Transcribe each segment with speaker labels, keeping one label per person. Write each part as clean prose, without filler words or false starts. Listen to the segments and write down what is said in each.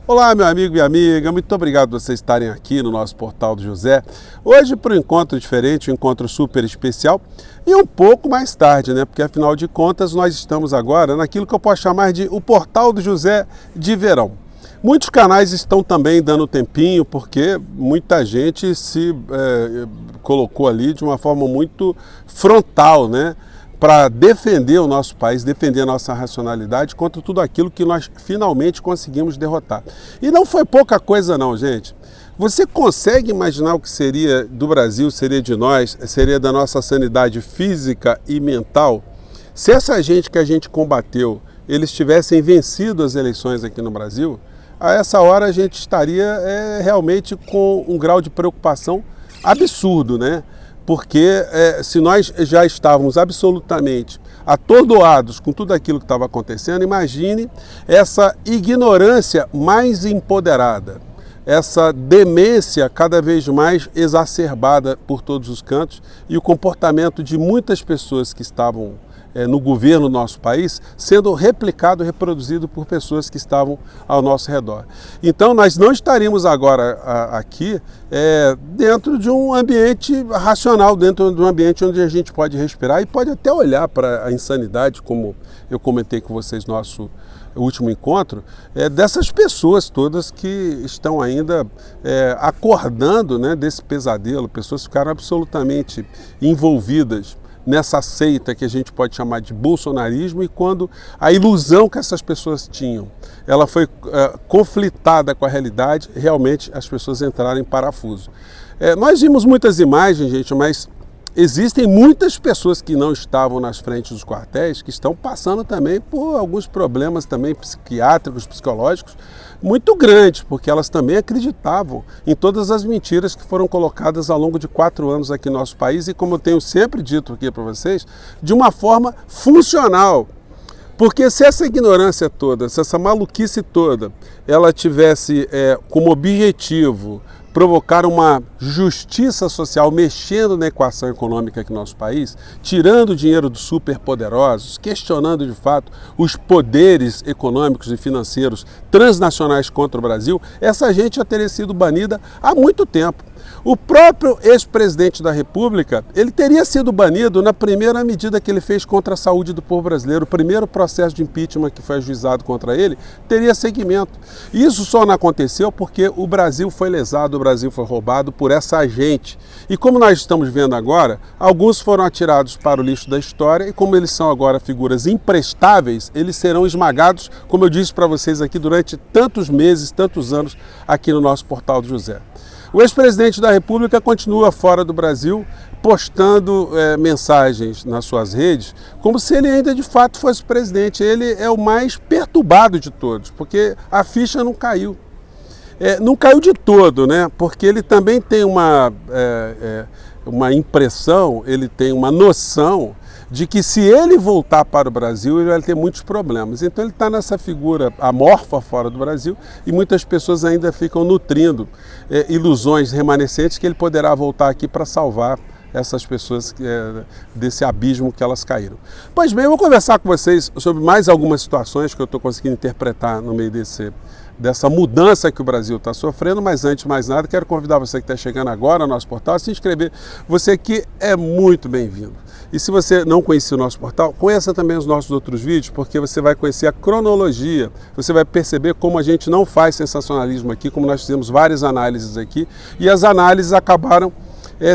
Speaker 1: Olá, meu amigo e amiga, muito obrigado por vocês estarem aqui no nosso Portal do José. Hoje para um encontro diferente, um encontro super especial e um pouco mais tarde, né? Porque afinal de contas nós estamos agora naquilo que eu posso chamar de o Portal do José de verão. Muitos canais estão também dando tempinho porque muita gente se colocou ali de uma forma muito frontal, né? Para defender o nosso país, defender a nossa racionalidade contra tudo aquilo que nós finalmente conseguimos derrotar. E não foi pouca coisa não, gente. Você consegue imaginar o que seria do Brasil, seria de nós, seria da nossa sanidade física e mental, se essa gente que a gente combateu, eles tivessem vencido as eleições aqui no Brasil? A essa hora a gente estaria realmente com um grau de preocupação absurdo, né? Porque se nós já estávamos absolutamente atordoados com tudo aquilo que estava acontecendo, imagine essa ignorância mais empoderada, essa demência cada vez mais exacerbada por todos os cantos e o comportamento de muitas pessoas que estavam no governo do nosso país, sendo replicado, reproduzido por pessoas que estavam ao nosso redor. Então nós não estaríamos agora aqui dentro de um ambiente racional, dentro de um ambiente onde a gente pode respirar e pode até olhar para a insanidade, como eu comentei com vocês no nosso último encontro, dessas pessoas todas que estão ainda acordando, né, desse pesadelo. Pessoas ficaram absolutamente envolvidas nessa seita que a gente pode chamar de bolsonarismo, e quando a ilusão que essas pessoas tinham, ela foi conflitada com a realidade, realmente as pessoas entraram em parafuso. Nós vimos muitas imagens, gente, mas existem muitas pessoas que não estavam nas frentes dos quartéis, que estão passando também por alguns problemas também psiquiátricos, psicológicos, muito grandes, porque elas também acreditavam em todas as mentiras que foram colocadas ao longo de 4 anos aqui no nosso país e, como eu tenho sempre dito aqui para vocês, de uma forma funcional. Porque se essa ignorância toda, se essa maluquice toda, ela tivesse como objetivo provocar uma justiça social mexendo na equação econômica aqui no nosso país, tirando o dinheiro dos superpoderosos, questionando de fato os poderes econômicos e financeiros transnacionais contra o Brasil, essa gente já teria sido banida há muito tempo. O próprio ex-presidente da República, ele teria sido banido na primeira medida que ele fez contra a saúde do povo brasileiro. O primeiro processo de impeachment que foi ajuizado contra ele teria seguimento. Isso só não aconteceu porque o Brasil foi lesado, o Brasil foi roubado por essa gente. E como nós estamos vendo agora, alguns foram atirados para o lixo da história e como eles são agora figuras imprestáveis, eles serão esmagados, como eu disse para vocês aqui, durante tantos meses, tantos anos aqui no nosso Portal do José. O ex-presidente da República continua fora do Brasil, postando mensagens nas suas redes, como se ele ainda de fato fosse presidente. Ele é o mais perturbado de todos, porque a ficha não caiu. Não caiu de todo, né? Porque ele também tem uma impressão, ele tem uma noção de que se ele voltar para o Brasil, ele vai ter muitos problemas. Então ele está nessa figura amorfa fora do Brasil e muitas pessoas ainda ficam nutrindo ilusões remanescentes que ele poderá voltar aqui para salvar essas pessoas desse abismo que elas caíram. Pois bem, eu vou conversar com vocês sobre mais algumas situações que eu estou conseguindo interpretar no meio dessa mudança que o Brasil está sofrendo, mas antes de mais nada, quero convidar você que está chegando agora ao nosso portal a se inscrever. Você aqui é muito bem-vindo. E se você não conhecia o nosso portal, conheça também os nossos outros vídeos, porque você vai conhecer a cronologia, você vai perceber como a gente não faz sensacionalismo aqui, como nós fizemos várias análises aqui, e as análises acabaram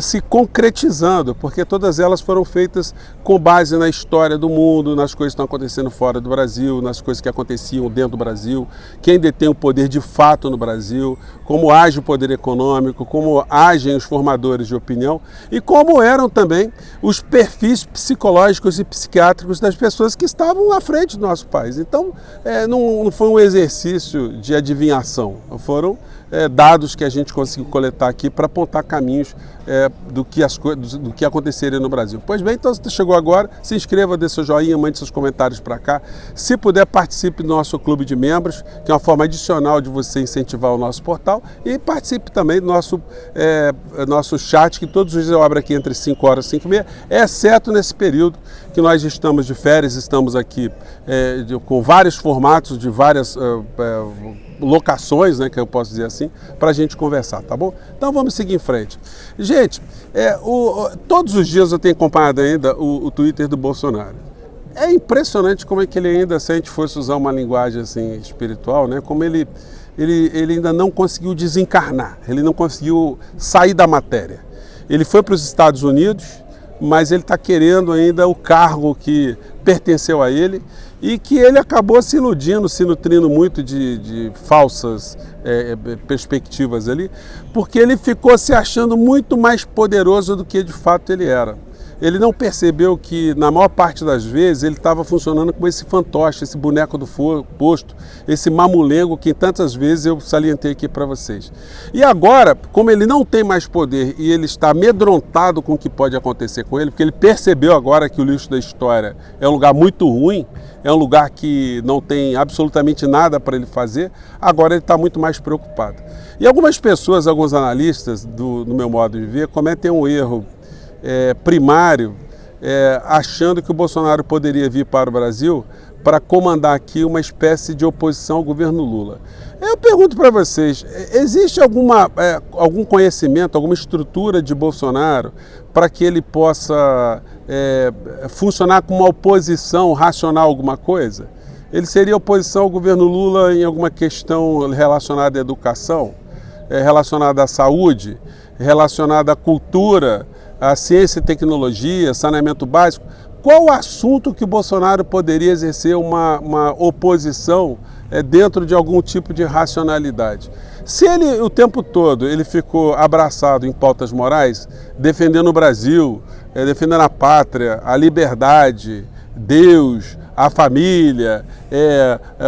Speaker 1: se concretizando, porque todas elas foram feitas com base na história do mundo, nas coisas que estão acontecendo fora do Brasil, nas coisas que aconteciam dentro do Brasil, quem detém o poder de fato no Brasil, como age o poder econômico, como agem os formadores de opinião e como eram também os perfis psicológicos e psiquiátricos das pessoas que estavam à frente do nosso país. Então, não foi um exercício de adivinhação, foram dados que a gente conseguiu coletar aqui para apontar caminhos do que aconteceria no Brasil. Pois bem, então se você chegou agora, se inscreva, dê seu joinha, mande seus comentários para cá. Se puder, participe do nosso clube de membros, que é uma forma adicional de você incentivar o nosso portal, e participe também do nosso chat, que todos os dias eu abro aqui entre 5 horas e 5 e meia, exceto nesse período que nós estamos de férias, estamos aqui com vários formatos de várias locações, né, que eu posso dizer assim, para a gente conversar, tá bom? Então vamos seguir em frente. Gente, todos os dias eu tenho acompanhado ainda o Twitter do Bolsonaro. É impressionante como é que ele ainda, se a gente fosse usar uma linguagem assim espiritual, né, como ele ainda não conseguiu desencarnar, ele não conseguiu sair da matéria. Ele foi para os Estados Unidos, mas ele está querendo ainda o cargo que pertenceu a ele e que ele acabou se iludindo, se nutrindo muito de falsas perspectivas ali, porque ele ficou se achando muito mais poderoso do que de fato ele era. Ele não percebeu que, na maior parte das vezes, ele estava funcionando como esse fantoche, esse boneco do posto, esse mamulengo que tantas vezes eu salientei aqui para vocês. E agora, como ele não tem mais poder e ele está amedrontado com o que pode acontecer com ele, porque ele percebeu agora que o lixo da história é um lugar muito ruim, é um lugar que não tem absolutamente nada para ele fazer, agora ele está muito mais preocupado. E algumas pessoas, alguns analistas, no meu modo de ver, cometem um erro primário, achando que o Bolsonaro poderia vir para o Brasil para comandar aqui uma espécie de oposição ao governo Lula. Eu pergunto para vocês, existe algum conhecimento, alguma estrutura de Bolsonaro para que ele possa funcionar como uma oposição racional a alguma coisa? Ele seria oposição ao governo Lula em alguma questão relacionada à educação, relacionada à saúde, relacionada à cultura, a ciência e tecnologia, saneamento básico? Qual o assunto que o Bolsonaro poderia exercer uma oposição dentro de algum tipo de racionalidade? Se ele, o tempo todo, ele ficou abraçado em pautas morais, defendendo o Brasil, defendendo a pátria, a liberdade, Deus, a família,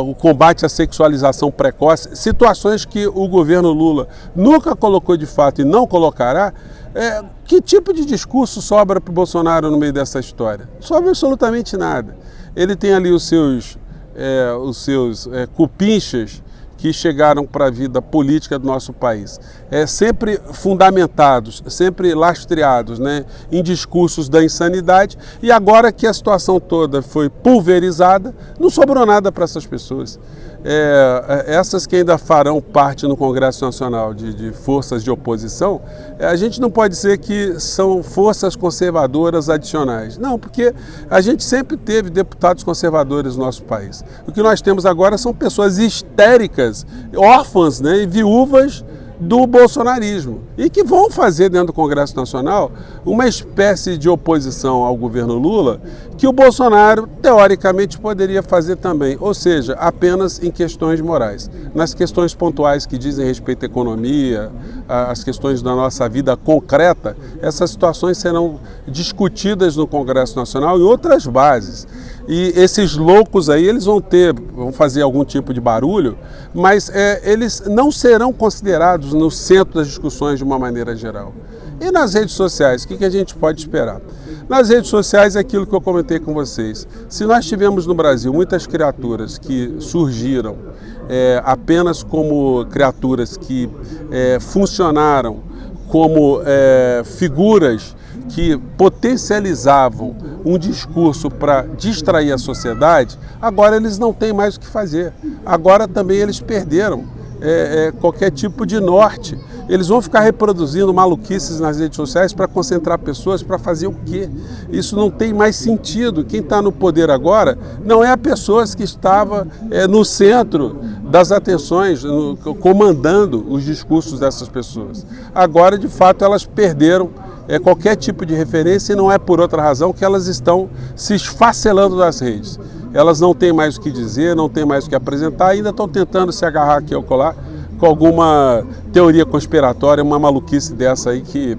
Speaker 1: o combate à sexualização precoce, situações que o governo Lula nunca colocou de fato e não colocará, que tipo de discurso sobra para o Bolsonaro no meio dessa história? Não sobra absolutamente nada. Ele tem ali os seus cupinchas que chegaram para a vida política do nosso país, sempre fundamentados, sempre lastreados, né, em discursos da insanidade, e agora que a situação toda foi pulverizada, não sobrou nada para essas pessoas. Essas que ainda farão parte no Congresso Nacional de forças de oposição, a gente não pode dizer que são forças conservadoras adicionais. Não, porque a gente sempre teve deputados conservadores no nosso país. O que nós temos agora são pessoas histéricas, órfãs, né, e viúvas do bolsonarismo, e que vão fazer dentro do Congresso Nacional uma espécie de oposição ao governo Lula que o Bolsonaro, teoricamente, poderia fazer também, ou seja, apenas em questões morais. Nas questões pontuais que dizem respeito à economia, as questões da nossa vida concreta, essas situações serão discutidas no Congresso Nacional em outras bases. E esses loucos aí, eles vão fazer algum tipo de barulho, mas eles não serão considerados no centro das discussões de uma maneira geral. E nas redes sociais, o que a gente pode esperar? Nas redes sociais é aquilo que eu comentei com vocês. Se nós tivemos no Brasil muitas criaturas que surgiram apenas como criaturas que funcionaram como figuras que potencializavam um discurso para distrair a sociedade, agora eles não têm mais o que fazer. Agora também eles perderam qualquer tipo de norte. Eles vão ficar reproduzindo maluquices nas redes sociais para concentrar pessoas, para fazer o quê? Isso não tem mais sentido. Quem está no poder agora não é a pessoa que estava no centro das atenções, comandando os discursos dessas pessoas. Agora, de fato, elas perderam qualquer tipo de referência, e não é por outra razão que elas estão se esfacelando nas redes. Elas não têm mais o que dizer, não têm mais o que apresentar, ainda estão tentando se agarrar aqui ou colar com alguma teoria conspiratória, uma maluquice dessa aí que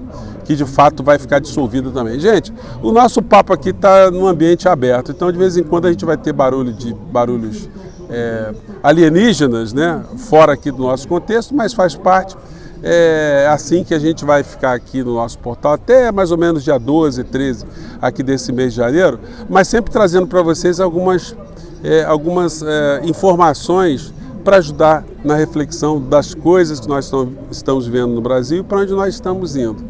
Speaker 1: de fato vai ficar dissolvida também. Gente, o nosso papo aqui está num ambiente aberto, então de vez em quando a gente vai ter barulhos alienígenas, né, fora aqui do nosso contexto, mas faz parte. É assim que a gente vai ficar aqui no nosso portal, até mais ou menos dia 12, 13 aqui desse mês de janeiro, mas sempre trazendo para vocês algumas informações para ajudar na reflexão das coisas que nós estamos vendo no Brasil e para onde nós estamos indo.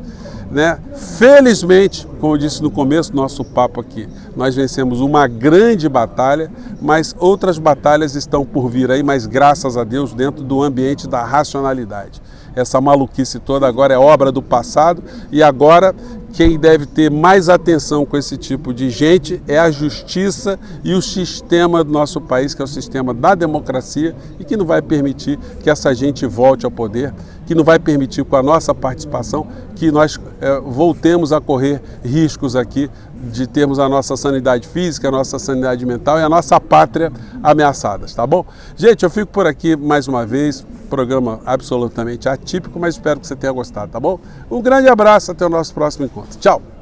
Speaker 1: né? Felizmente, como eu disse no começo do nosso papo aqui, nós vencemos uma grande batalha, mas outras batalhas estão por vir aí, mas graças a Deus dentro do ambiente da racionalidade. Essa maluquice toda agora é obra do passado e agora quem deve ter mais atenção com esse tipo de gente é a justiça e o sistema do nosso país, que é o sistema da democracia e que não vai permitir que essa gente volte ao poder, que não vai permitir com a nossa participação que nós voltemos a correr riscos aqui de termos a nossa sanidade física, a nossa sanidade mental e a nossa pátria ameaçadas, tá bom? Gente, eu fico por aqui mais uma vez, programa absolutamente atípico, mas espero que você tenha gostado, tá bom? Um grande abraço, até o nosso próximo encontro. Tchau!